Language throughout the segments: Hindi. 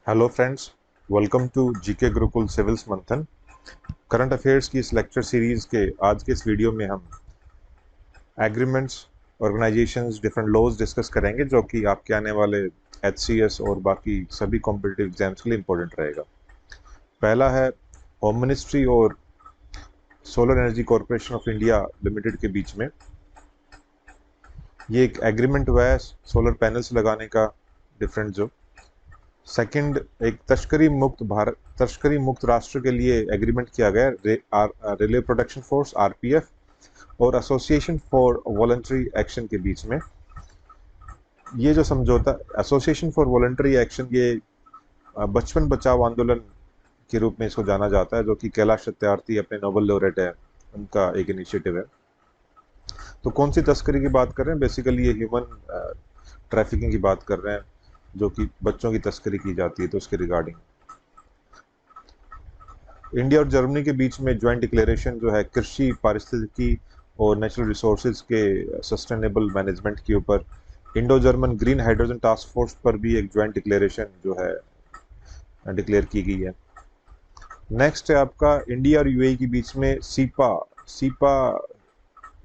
Hello friends, welcome to GK Gurukul civils Manthan. Current affairs की इस लेक्चर सीरीज के आज के इस वीडियो में हम agreements, organisations, different laws discuss करेंगे जो कि आपके आने वाले एचसीएस और बाकी सभी कॉम्पिटिटिव एग्जाम्स के लिए इम्पोर्टेंट रहेगा। पहला है होम मिनिस्ट्री और solar energy corporation of India limited के बीच में ये एक एग्रीमेंट हुआ है सोलर पैनल्स लगाने का डिफरेंट जो। सेकंड, एक तस्करी मुक्त राष्ट्र के लिए एग्रीमेंट किया गया रेलवे प्रोटेक्शन फोर्स आरपीएफ और एसोसिएशन फॉर वॉलंटरी एक्शन के बीच में। ये जो समझौता एसोसिएशन फॉर वॉलंटरी एक्शन, ये बचपन बचाओ आंदोलन के रूप में इसको जाना जाता है, जो कि कैलाश सत्यार्थी अपने नोबेल लॉरेट है, उनका एक इनिशिएटिव है। तो कौन सी तस्करी की बात कर रहे हैं? बेसिकली ये ह्यूमन ट्रैफिकिंग की बात कर रहे हैं, जो कि बच्चों की तस्करी की जाती है, तो उसके रिगार्डिंग। इंडिया और जर्मनी के बीच में ज्वाइंट डिक्लेरेशन जो है कृषि, पारिस्थितिकी और नेचुरल रिसोर्सेज के सस्टेनेबल मैनेजमेंट के ऊपर। Indo German green hydrogen task force पर भी एक ज्वाइंट डिक्लेरेशन जो है डिक्लेयर की गई है। नेक्स्ट है आपका इंडिया और यूएई के बीच में सीपा सीपा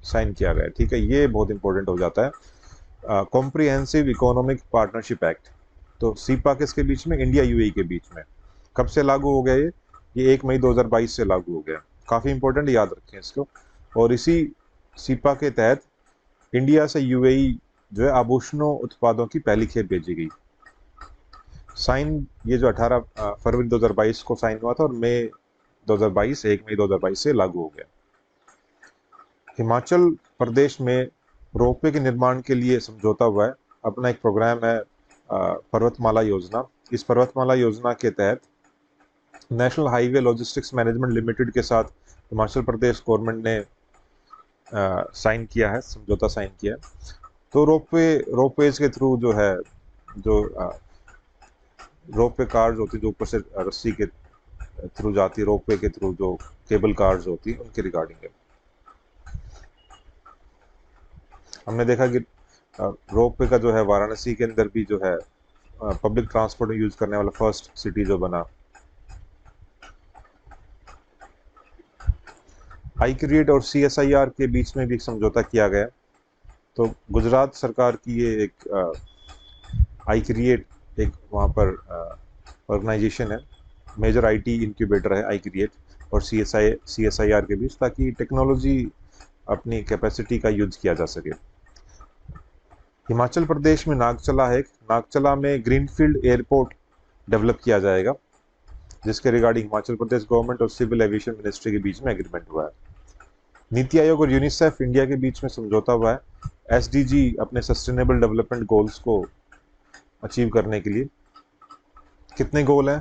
साइन किया गया है। ठीक है, ये बहुत इंपॉर्टेंट हो जाता है, कॉम्प्रिहेंसिव इकोनॉमिक पार्टनरशिप एक्ट। तो सीपा किसके बीच में? इंडिया यूएई के बीच में। कब से लागू हो गया ये 1 मई 2022 से लागू हो गया। काफी इंपॉर्टेंट, याद रखें इसको। और इसी सीपा के तहत इंडिया से यूएई जो है आभूषणों उत्पादों की पहली खेप भेजी गई। साइन ये जो 18 फरवरी 2022 को साइन हुआ था और मई 2022 1 मई 2022 से लागू हो गया। हिमाचल प्रदेश में रोपवे के निर्माण के लिए समझौता हुआ है। अपना एक प्रोग्राम है पर्वतमाला योजना। इस पर्वतमाला योजना के तहत national highway logistics management limited के साथ हिमाचल प्रदेश गवर्नमेंट ने साइन किया है, समझौता साइन किया है। तो रोपवेज के थ्रू जो है, जो रोपवे कार्स होती है, जो ऊपर से रस्सी के थ्रू जाती है, रोपवे के थ्रू जो केबल कार्स होती है, उनके रिगार्डिंग है। हमने देखा कि रोपवे का जो है वाराणसी के अंदर भी जो है पब्लिक ट्रांसपोर्ट में यूज करने वाला फर्स्ट सिटी जो बना। आई क्रिएट और सीएसआईआर के बीच में भी समझौता किया गया। तो गुजरात सरकार की ये एक आई क्रिएट, एक वहाँ पर ऑर्गेनाइजेशन है, मेजर आईटी इंक्यूबेटर है आई क्रिएट और सीएसआईआर के बीच, ताकि टेक्नोलॉजी अपनी कैपेसिटी का यूज किया जा सके। हिमाचल प्रदेश में नागचला है, नागचला में ग्रीनफील्ड एयरपोर्ट डेवलप किया जाएगा, जिसके रिगार्डिंग हिमाचल प्रदेश गवर्नमेंट और सिविल एविएशन मिनिस्ट्री के बीच में एग्रीमेंट हुआ है। नीति आयोग और यूनिसेफ इंडिया के बीच में समझौता हुआ है एसडीजी अपने सस्टेनेबल डेवलपमेंट गोल्स को अचीव करने के लिए। कितने गोल हैं?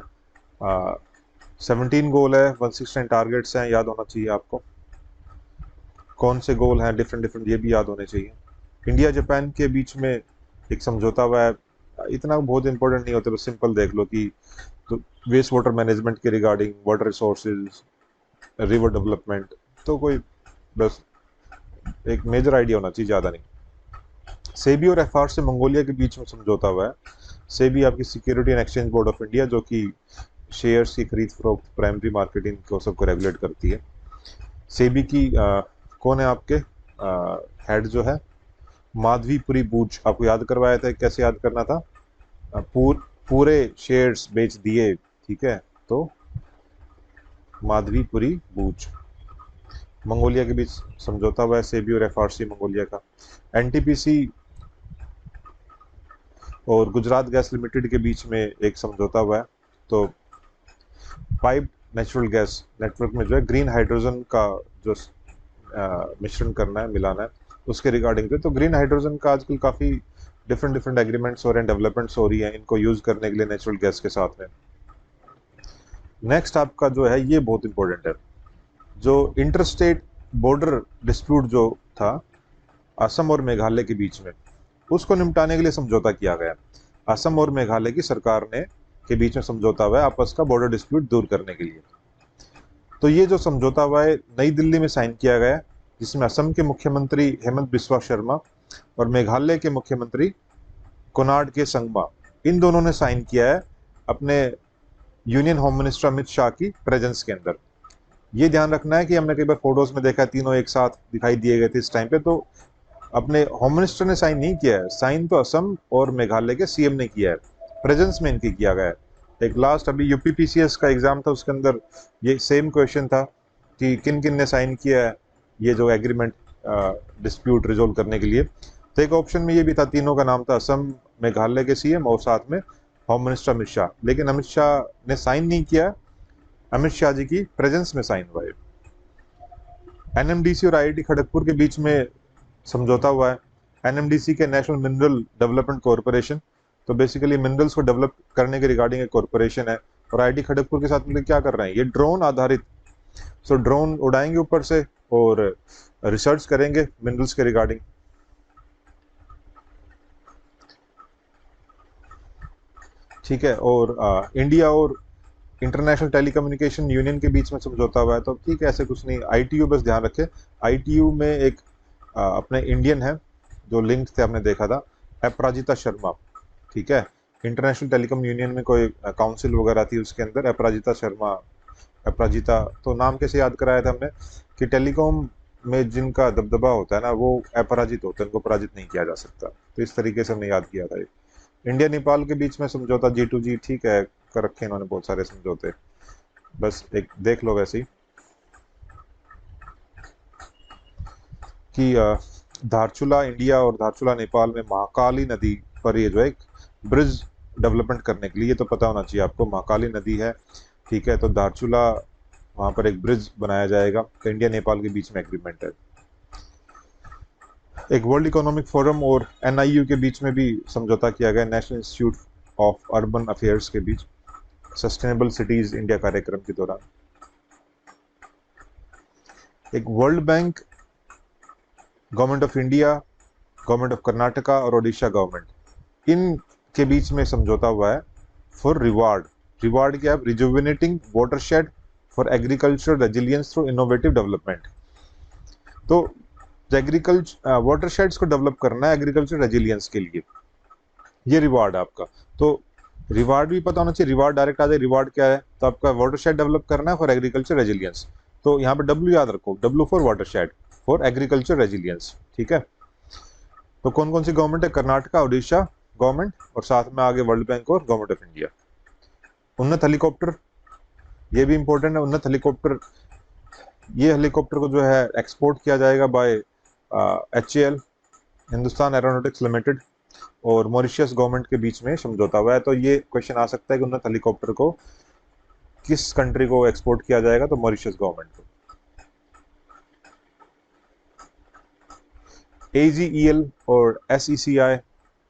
17 गोल है, 169 टारगेट्स हैं, याद होना चाहिए आपको। कौन से गोल हैं डिफरेंट, ये भी याद होने चाहिए। इंडिया जापान के बीच में एक समझौता हुआ है, इतना बहुत इंपॉर्टेंट नहीं होता, बस सिंपल देख लो कि तो वेस्ट वाटर मैनेजमेंट के regarding, water resources, river development, तो कोई बस एक मेजर आइडिया होना चाहिए, ज़्यादा नहीं। सेबी और एफआर से मंगोलिया के बीच में समझौता हुआ है। सेबी आपकी security and exchange board of India, जो कि शेयर्स की खरीद फरोख्त, प्राइमरी मार्केटिंग को सबको रेगुलेट करती है। सेबी की कौन है आपके हेड जो है? माधवीपुरी बूच। आपको याद करवाया था, कैसे याद करना था? पूरे शेयर्स बेच दिए, ठीक है, तो माधवीपुरी बूच। मंगोलिया के बीच समझौता हुआ है सेबी और एफआरसी मंगोलिया का। एनटीपीसी और गुजरात गैस लिमिटेड के बीच में एक समझौता हुआ है। तो पाइप नेचुरल गैस नेटवर्क में जो है ग्रीन हाइड्रोजन का जो मिश्रण करना है, मिलाना है, उसके रिगार्डिंग पे। तो ग्रीन हाइड्रोजन का आजकल काफी डिफरेंट एग्रीमेंट्स हो रहे हैं, डेवलपमेंट्स हो रही हैं इनको यूज करने के लिए नेचुरल गैस के साथ में। नेक्स्ट आपका जो है ये बहुत इंपॉर्टेंट है, जो इंटरस्टेट बॉर्डर डिस्प्यूट जो था असम और मेघालय के बीच में, उसको निपटाने के लिए समझौता किया गया। असम और मेघालय की सरकार ने के बीच में समझौता हुआ है आपस का बॉर्डर डिस्प्यूट दूर करने के लिए। तो ये जो समझौता हुआ है नई दिल्ली में साइन किया गया, जिसमें असम के मुख्यमंत्री हेमंत बिस्वा शर्मा और मेघालय के मुख्यमंत्री कोनार्ड के संगमा, इन दोनों ने साइन किया है अपने union home minister Amit Shah की प्रेजेंस के अंदर। ये ध्यान रखना है कि हमने कई बार फोटोज में देखा है तीनों एक साथ दिखाई दिए गए थे इस टाइम पे, तो अपने होम मिनिस्टर ने साइन नहीं किया है, साइन तो असम और मेघालय के सीएम ने किया है, प्रेजेंस में इनकी किया गया है। एक लास्ट अभी यूपीपीसीएस का एग्जाम था, उसके अंदर ये सेम क्वेश्चन था कि किन किन ने साइन किया है ये जो एग्रीमेंट डिस्प्यूट रिजोल्व करने के लिए। तो एक ऑप्शन में ये भी था, तीनों का नाम था असम मेघालय के सीएम और साथ में होम मिनिस्टर अमित शाह, लेकिन अमित शाह ने साइन नहीं किया, अमित शाह जी की प्रेजेंस में साइन हुआ है। एनएमडीसी और आईआईटी खड़गपुर के बीच में समझौता हुआ है। एनएमडीसी के नेशनल मिनरल डेवलपमेंट कॉरपोरेशन, तो बेसिकली मिनरल्स को डेवलप करने के रिगार्डिंग एक कॉरपोरेशन है, और आईआईटी खड़गपुर के साथ मिलकर क्या कर रहे हैं, ये ड्रोन आधारित, सो ड्रोन उड़ाएंगे ऊपर से और रिसर्च करेंगे मिनरल्स के रिगार्डिंग। ठीक है, और इंडिया और इंटरनेशनल टेलीकम्युनिकेशन यूनियन के बीच में समझौता हुआ है, तो ठीक है, ऐसे कुछ नहीं। आईटीयू बस ध्यान रखें, आईटीयू में एक अपने इंडियन है जो लिंक थे, आपने देखा था, अपराजिता शर्मा। ठीक है, इंटरनेशनल टेलीकॉम यूनियन में कोई काउंसिल वगैरह थी, उसके अंदर अपराजिता शर्मा, अपराजिता तो नाम कैसे याद कराया था हमने कि टेलीकॉम में जिनका दबदबा होता है ना वो अपराजित होते हैं, उनको पराजित नहीं किया जा सकता, तो इस तरीके से हमने याद किया था। इंडिया नेपाल के बीच में समझौता G2G, ठीक है, कर रखे इन्होंने बहुत सारे समझौते, बस एक देख लो वैसे ही कि धारचूला इंडिया और धारचूला नेपाल में महाकाली नदी पर ये जो है एक ब्रिज डेवलपमेंट करने के लिए, ये तो पता होना चाहिए आपको, महाकाली नदी है, ठीक है, तो धारचूला वहां पर एक ब्रिज बनाया जाएगा, तो इंडिया नेपाल के बीच में एग्रीमेंट है। एक वर्ल्ड इकोनॉमिक फोरम और एनआईयू के बीच में भी समझौता किया गया, national institute of urban affairs के बीच, सस्टेनेबल सिटीज इंडिया कार्यक्रम के दौरान। एक world bank, government of India, government of Karnataka और ओडिशा गवर्नमेंट, इन के बीच में समझौता हुआ है फॉर रिवार्ड। रिवार्ड क्या है, rejuvenating watershed for agriculture resilience through innovative development. तो एग्रीकल्चर वाटरशेड्स को डेवलप करना है एग्रीकल्चर रेजिलियंस के लिए, ये रिवार्ड है आपका। तो रिवार्ड भी पता होना चाहिए, रिवार्ड डायरेक्ट आ जाए, रिवार्ड क्या है, तो आपका वाटरशेड डेवलप करना है फॉर एग्रीकल्चर रेजिलियंस, तो यहाँ पे डब्ल्यू याद रखो, W for watershed for agriculture resilience. ठीक है, तो कौन कौन सी गवर्नमेंट है, कर्नाटका, ओडिशा गवर्नमेंट, और साथ में आगे वर्ल्ड बैंक और गवर्नमेंट ऑफ इंडिया। उन्नत हेलीकॉप्टर, ये भी इंपॉर्टेंट है, उन्नत हेलीकॉप्टर, ये हेलीकॉप्टर को जो है एक्सपोर्ट किया जाएगा by HAL, Hindustan Aeronautics Limited, और मॉरिशस गवर्नमेंट के बीच में समझौता हुआ है। तो ये क्वेश्चन आ सकता है कि उन्नत हेलीकॉप्टर को किस कंट्री को एक्सपोर्ट किया जाएगा, तो मॉरिशस गवर्नमेंट को। AGEL और SECI,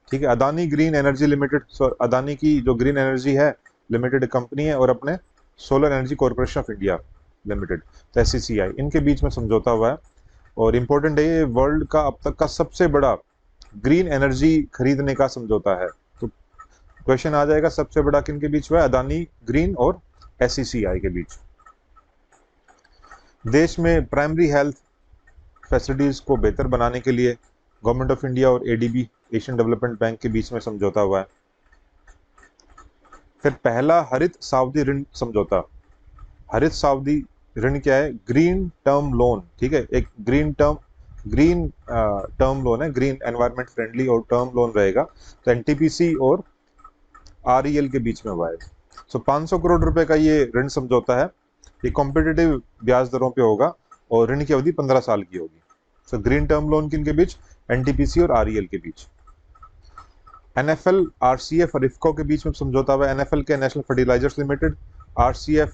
ठीक है, Adani green energy limited, Adani की जो ग्रीन एनर्जी है लिमिटेड कंपनी है, और अपने solar energy corporation of India limited, तो SECI, इनके बीच में समझौता हुआ है। और इंपॉर्टेंट है, ये वर्ल्ड का अब तक का सबसे बड़ा ग्रीन एनर्जी खरीदने का समझौता है। तो क्वेश्चन आ जाएगा सबसे बड़ा किन के बीच हुआ है, अदानी ग्रीन और SECI के बीच। देश में प्राइमरी हेल्थ फैसिलिटीज को बेहतर बनाने के लिए गवर्नमेंट ऑफ इंडिया और ADB, एशियन डेवलपमेंट बैंक के बीच में समझौता हुआ है। फिर पहला हरित सावधि ऋण समझौता, हरित सावधि ऋण क्या है, ग्रीन टर्म लोन, ठीक है, एक ग्रीन टर्म लोन है, ग्रीन एनवायरमेंट फ्रेंडली और टर्म लोन रहेगा, तो NTPC और REL के बीच में हुआ है। सो 500 करोड़ रुपए का ये ऋण समझौता है, ये कॉम्पिटिटिव ब्याज दरों पे होगा और ऋण की अवधि 15 साल की होगी। सो ग्रीन टर्म लोन किन के बीच, NTPC और REL के बीच। NFL, RCF और IFFCO के बीच में समझौता हुआ है, NFL के नेशनल फर्टिलाइजर्स लिमिटेड, RCF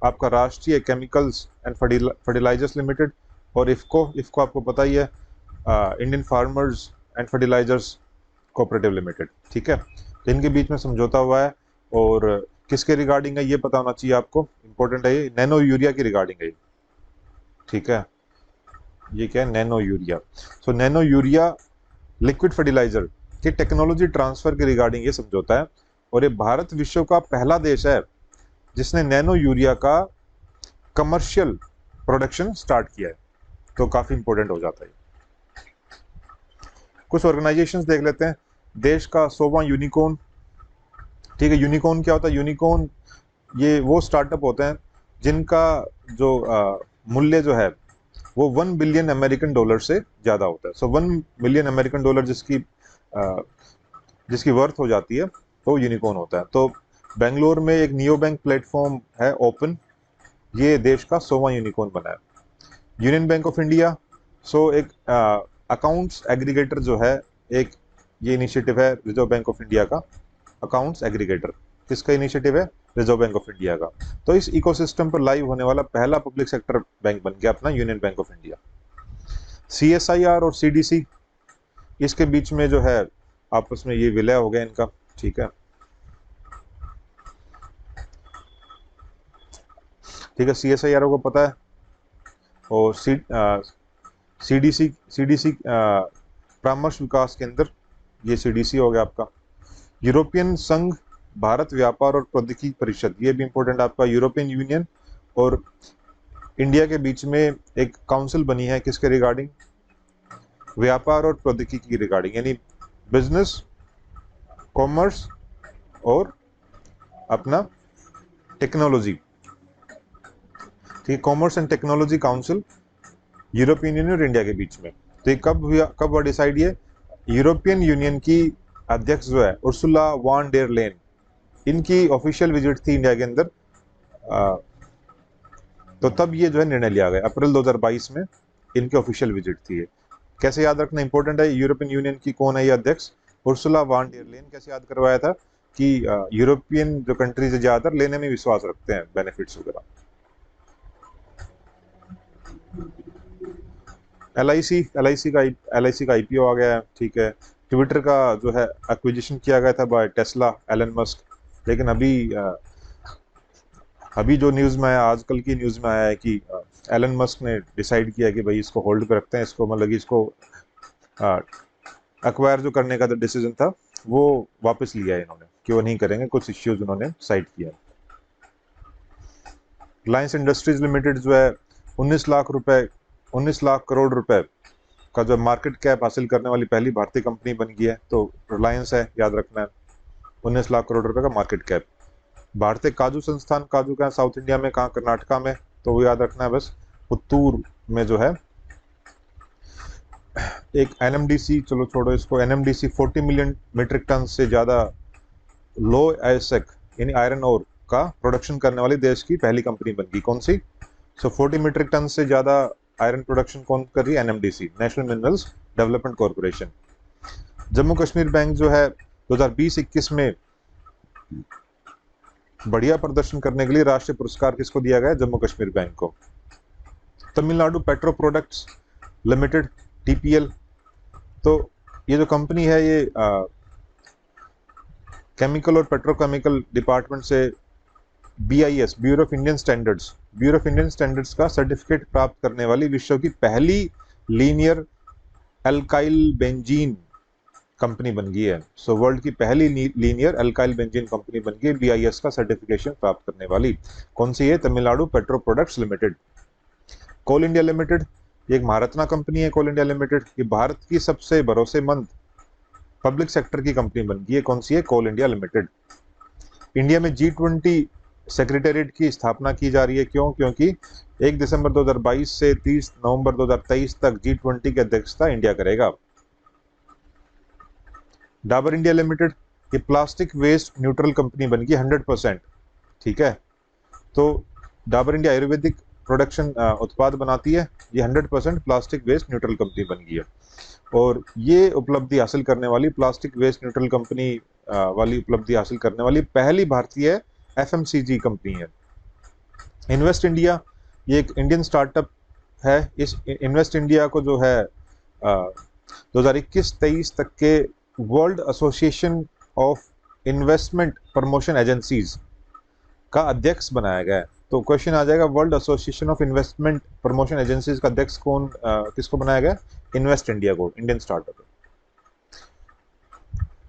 आपका Rashtriya Chemicals and Fertilizers Limited, और IFFCO आपको पता ही है, Indian Farmers and Fertilizers Cooperative Limited. ठीक है, तो इनके बीच में समझौता हुआ है, और किसके रिगार्डिंग है ये पता होना चाहिए आपको, इंपॉर्टेंट है ये, नैनो यूरिया की रिगार्डिंग है। ठीक है, ये क्या है, नैनो यूरिया। सो नैनो यूरिया लिक्विड फर्टिलाइजर के टेक्नोलॉजी ट्रांसफर के रिगार्डिंग ये समझौता है, और ये भारत विश्व का पहला देश है जिसने नैनो यूरिया का कमर्शियल प्रोडक्शन स्टार्ट किया है, तो काफी इंपॉर्टेंट हो जाता है। कुछ ऑर्गेनाइजेशंस देख लेते हैं। देश का 100वां यूनिकॉर्न, ठीक है। यूनिकॉर्न क्या होता है? यूनिकॉर्न ये वो स्टार्टअप होते हैं जिनका जो मूल्य जो है वो 1 बिलियन अमेरिकन डॉलर से ज्यादा होता है। सो 1 मिलियन अमेरिकन डॉलर जिसकी वर्थ हो जाती है तो यूनिकॉर्न होता है। तो बेंगलोर में एक नियो बैंक प्लेटफॉर्म है ओपन, ये देश का 100वां यूनिकॉर्न बना है। यूनियन बैंक ऑफ इंडिया, सो एक अकाउंट्स एग्रीगेटर जो है, एक ये इनिशिएटिव है रिजर्व बैंक ऑफ इंडिया का। अकाउंट्स एग्रीगेटर किसका इनिशिएटिव है? रिजर्व बैंक ऑफ इंडिया का। तो इस इकोसिस्टम पर लाइव होने वाला पहला पब्लिक सेक्टर बैंक बन गया अपना union bank of India. CSIR और सीडीसी, इसके बीच में जो है आपस में ये विलय हो गया इनका, ठीक है। ठीक है, सीएसआईआर को पता है, और सीडीसी परामर्श विकास केंद्र, ये सीडीसी हो गया आपका। यूरोपियन संघ, भारत व्यापार और प्रौद्योगिकी परिषद, ये भी इंपॉर्टेंट आपका। यूरोपियन यूनियन और इंडिया के बीच में एक काउंसिल बनी है किसके रिगार्डिंग? व्यापार और प्रौद्योगिकी की रिगार्डिंग, यानी बिजनेस, कॉमर्स और अपना टेक्नोलॉजी। ठीक है, commerce and technology council European union और इंडिया के बीच में। तो ये कब हुआ डिसाइड? ये यूरोपियन यूनियन की अध्यक्ष जो है उर्सुला वॉन डेर लेन, इनकी ऑफिशियल विजिट थी इंडिया के अंदर। तो तब ये जो है निर्णय लिया गया, अप्रैल 2022 में इनकी ऑफिशियल विजिट थी ये। कैसे याद रखना इंपॉर्टेंट है, यूरोपियन यूनियन की कौन है ये अध्यक्ष? Ursula von der Leyen. कैसे याद करवाया था? कि यूरोपियन जो कंट्रीज है ज्यादातर लेने में विश्वास रखते हैं बेनिफिट्स वगैरह। एलआईसी का आईपीओ आ गया है, ठीक है। ट्विटर का जो है एक्विजिशन किया गया था बाय टेस्ला, एलन मस्क। लेकिन अभी जो न्यूज में आया, आजकल की न्यूज में आया है कि एलन मस्क ने डिसाइड किया कि भाई इसको होल्ड पे रखते हैं, इसको मतलब इसको एक्वायर जो करने का डिसीजन था वो वापस लिया है इन्होंने, कि वो नहीं करेंगे, कुछ इश्यूज उन्होंने साइड किया। रिलायंस इंडस्ट्रीज लिमिटेड जो है 19 लाख करोड़ रुपए का जो मार्केट कैप हासिल करने वाली पहली भारतीय कंपनी बन गई है। तो रिलायंस है, याद रखना है। 19 लाख करोड़ रुपए का मार्केट कैप। भारतीय काजू संस्थान, काजू का साउथ इंडिया में कहाँ? कर्नाटका में। तो वो याद रखना है बस, पुत्तूर में जो है एक एनएमडीसी, चलो छोड़ो इसको, एनएमडीसी 40 मिलियन मीट्रिक टन से ज्यादा लो एसेक यानी आयरन ओर का प्रोडक्शन करने वाली देश की पहली कंपनी बन गई। कौन सी? 40 मीट्रिक टन से ज्यादा आयरन प्रोडक्शन कौन कर रही है? NMDC, national minerals development corporation. Jammu Kashmir bank जो है 2020-21 में बढ़िया प्रदर्शन करने के लिए राष्ट्रीय पुरस्कार किसको दिया गया? जम्मू कश्मीर बैंक को। Tamil Nadu petro products limited, TPL, तो ये जो कंपनी है ये केमिकल और पेट्रोकेमिकल डिपार्टमेंट से BIS, bureau of Indian standards का सर्टिफिकेट प्राप्त करने वाली विश्व की पहली लीनियर एल्काइल बेंजीन कंपनी बन गई है। सो वर्ल्ड की पहली लीनियर एल्काइल बेंजीन कंपनी बन गई BIS का सर्टिफिकेशन प्राप्त करने वाली। कौन सी है? Tamil Nadu petro products limited. Coal India limited, ये एक महारत्ना कंपनी है। कोल इंडिया लिमिटेड ये भारत की सबसे भरोसेमंद पब्लिक सेक्टर की कंपनी बन गई है। कौन सी है? कोल इंडिया लिमिटेड। इंडिया में G20 सेक्रेटेरिएट की स्थापना की जा रही है। क्यों? क्योंकि 1 दिसंबर 2022 से 30 नवंबर 2023 तक G20 की अध्यक्षता इंडिया करेगा। डाबर इंडिया लिमिटेड ये प्लास्टिक वेस्ट न्यूट्रल कंपनी बन गई 100%, ठीक है। तो डाबर इंडिया आयुर्वेदिक प्रोडक्शन उत्पाद बनाती है, ये 100% प्लास्टिक वेस्ट न्यूट्रल कंपनी बन गई है। और ये उपलब्धि हासिल करने वाली, प्लास्टिक वेस्ट न्यूट्रल कंपनी वाली उपलब्धि हासिल करने वाली पहली भारतीय FMCG कंपनी है। इन्वेस्ट इंडिया ये एक इंडियन स्टार्टअप है। इस इन्वेस्ट इंडिया को जो है 2021-23 तक के world association of investment promotion agencies का अध्यक्ष बनाया गया है। तो क्वेश्चन आ जाएगा, world association of investment promotion agencies का अध्यक्ष कौन किसको बनाया गया? इन्वेस्ट इंडिया को, Indian startup.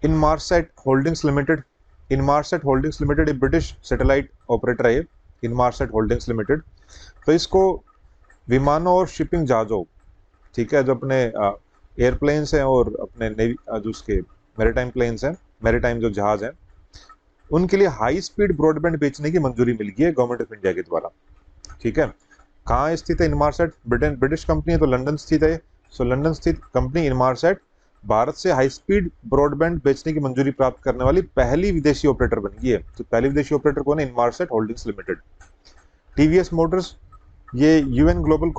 Inmarsat holdings limited, Inmarsat holdings limited एक ब्रिटिश सैटेलाइट ऑपरेटर है। इनमार्सेट होल्डिंग्स लिमिटेड, तो इसको विमानों और शिपिंग जहाजों, ठीक है, जो अपने एयरप्लेन्स हैं और अपने नेवी जो उसके मैरीटाइम प्लेन्स हैं, मैरीटाइम जो जहाज हैं, उनके लिए हाई स्पीड ब्रॉडबैंड बेचने की मंजूरी मिल गई है गवर्नमेंट ऑफ इंडिया के द्वारा। ठीक है, कहाँ स्थित है इनमारसेट? ब्रिटिश कंपनी है तो लंदन स्थित है। सो लंदन स्थित कंपनी इनमारसेट भारत से हाई स्पीड ब्रॉडबैंड बेचने की मंजूरी प्राप्त करने वाली पहली विदेशी ऑपरेटर बन गई है। तो पहली विदेशी ऑपरेटर कौन है? इनमारसेट होल्डिंग्स लिमिटेड। टीवीएस मोटर्स, ये यूएन ग्लोबल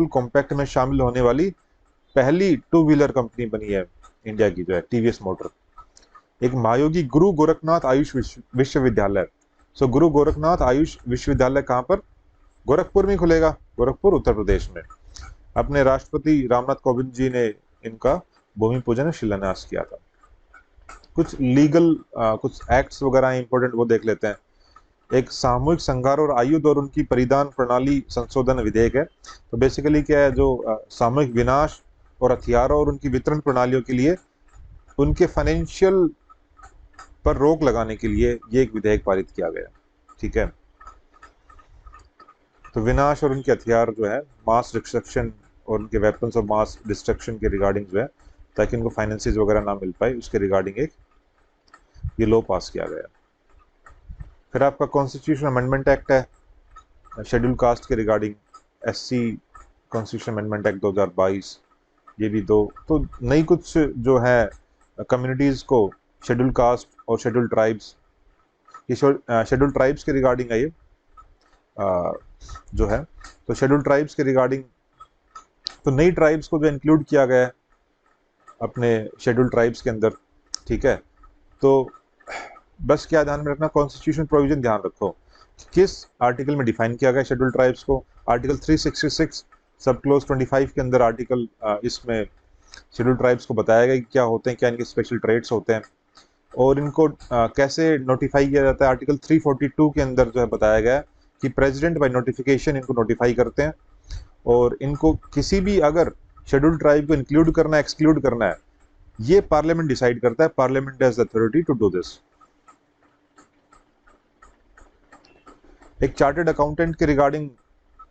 कॉम्पैक्ट में शामिल होने वाली पहली टू व्हीलर कंपनी बनी है इंडिया की, जो है टीवीएस मोटर। एक महायोगी गुरु गोरखनाथ आयुष विश्वविद्यालय। सो गुरु गोरखनाथ आयुष विश्वविद्यालय कहाँ पर? गोरखपुर में खुलेगा, गोरखपुर उत्तर प्रदेश में। अपने राष्ट्रपति रामनाथ कोविंद जी ने इनका भूमि पूजन शिलान्यास किया था। कुछ लीगल कुछ एक्ट्स वगैरह इंपॉर्टेंट, वो देख लेते हैं। एक सामूहिक संघार और आयुध और उनकी परिधान प्रणाली संशोधन विधेयक है। तो बेसिकली क्या है, जो सामूहिक विनाश और हथियारों और उनकी वितरण प्रणालियों के लिए उनके फाइनेंशियल पर रोक लगाने के लिए ये एक विधेयक पारित किया गया। ठीक है, तो विनाश और उनके हथियार जो है, मास डिस्ट्रक्शन और उनके वेपन्स ऑफ मास डिस्ट्रक्शन के रिगार्डिंग जो है, ताकि उनको फाइनेंसेस वगैरह ना मिल पाए, उसके रिगार्डिंग एक ये लॉ पास किया गया। फिर आपका कॉन्स्टिट्यूशन अमेंडमेंट एक्ट है शेड्यूल कास्ट के regarding, SC constitution amendment act 2022। ये भी दो तो नई कुछ जो है कम्युनिटीज को शेड्यूल कास्ट और शेड्यूल ट्राइब्स, ये शेड्यूल ट्राइब्स के रिगार्डिंग है ये जो है। तो शेड्यूल ट्राइब्स के रिगार्डिंग तो नई ट्राइब्स को जो इंक्लूड किया गया है अपने शेड्यूल ट्राइब्स के अंदर। ठीक है, तो बस क्या ध्यान में रखना, कॉन्स्टिट्यूशन प्रोविजन ध्यान रखो किस आर्टिकल में डिफाइन किया गया शेड्यूल ट्राइब्स को। आर्टिकल 366 सब क्लोज 25 के अंदर आर्टिकल इसमें शेड्यूल ट्राइब्स को बताया गया कि क्या होते हैं, क्या इनके स्पेशल ट्रेड्स होते हैं और इनको कैसे नोटिफाई किया जाता है। आर्टिकल 342 के अंदर जो है बताया गया कि प्रेसिडेंट बाय नोटिफिकेशन इनको नोटिफाई करते हैं और इनको किसी भी अगर शेड्यूल ट्राइब को इंक्लूड करना है, एक्सक्लूड करना है, ये पार्लियामेंट डिसाइड करता है। Parliament has the authority to do this. एक चार्टर्ड अकाउंटेंट के रिगार्डिंग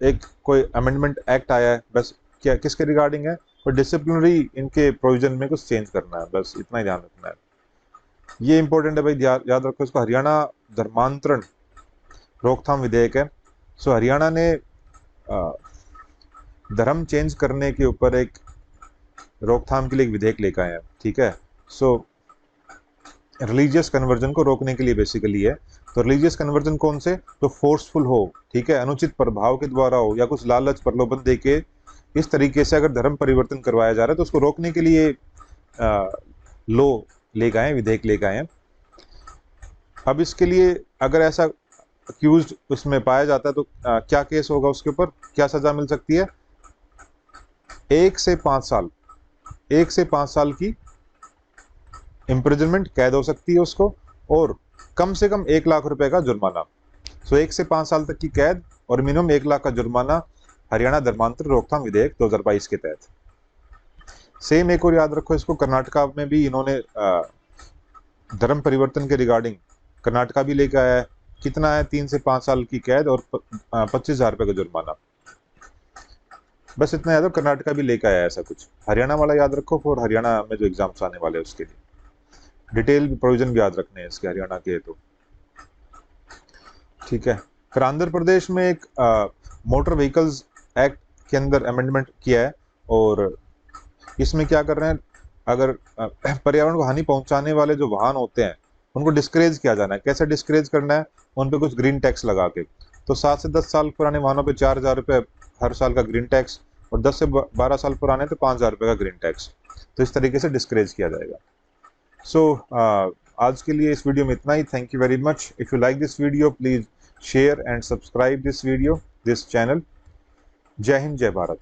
एक कोई अमेंडमेंट एक्ट आया है, बस क्या किसके रिगार्डिंग है? और डिसिप्लिनरी इनके प्रोविजन में कुछ चेंज करना है, बस इतना ही ध्यान रखना है। ये इंपॉर्टेंट है भाई, याद रखो इसको। हरियाणा धर्मांतरण रोकथाम विधेयक है। सो हरियाणा ने धर्म चेंज करने के ऊपर एक रोकथाम के लिए एक विधेयक लेकर आए हैं। ठीक है, सो रिलीजियस कन्वर्जन को रोकने के लिए बेसिकली है। तो रिलीजियस कन्वर्जन कौन से? तो फोर्सफुल हो, ठीक है, अनुचित प्रभाव के द्वारा हो या कुछ लालच प्रलोभन देके इस तरीके से अगर धर्म परिवर्तन करवाया जा रहा है तो उसको रोकने के लिए लॉ लेकर आए, विधेयक लेकर आए हैं। अब इसके लिए अगर ऐसा अक्यूज्ड उसमें पाया जाता है तो क्या केस होगा, उसके ऊपर क्या सजा मिल सकती है? 1 से 5 साल की इम्प्रिजनमेंट, कैद हो सकती है उसको, और कम से कम 1 लाख रुपए का जुर्माना। सो 1 से 5 साल तक की कैद और मिनिमम 1 लाख का जुर्माना हरियाणा धर्मांतरण रोकथाम विधेयक 2022 के तहत। सेम एक और याद रखो इसको, कर्नाटका में भी इन्होंने धर्म परिवर्तन के रिगार्डिंग कर्नाटका भी लेकर आया है। कितना है? 3 से 5 साल की कैद और 25,000 रुपए का जुर्माना। बस इतना याद रखो, कर्नाटका भी लेकर आया है ऐसा कुछ। हरियाणा वाला याद रखो फॉर हरियाणा में जो एग्जाम्स आने वाले हैं उसके लिए। डिटेल प्रोविजन भी याद रखने हैं इसके हरियाणा के तो। ठीक है, फिर आंध्र प्रदेश में एक मोटर व्हीकल्स एक्ट के अंदर अमेंडमेंट किया है और इसमें क्या कर रहे हैं, अगर पर्यावरण को हानि पहुंचाने वाले जो वाहन होते हैं उनको डिस्करेज किया जाना है। कैसे डिस्करेज करना है? उन पे कुछ ग्रीन टैक्स लगा के। तो 7 से 10 साल पुराने वाहनों पे 4,000 रुपये हर साल का ग्रीन टैक्स और 10 से 12 साल पुराने तो 5,000 रुपये का ग्रीन टैक्स। तो इस तरीके से डिस्करेज किया जाएगा। सो आज के लिए इस वीडियो में इतना ही। Thank you very much. If you like this video please share and subscribe this video, this channel. जय हिंद, जय भारत।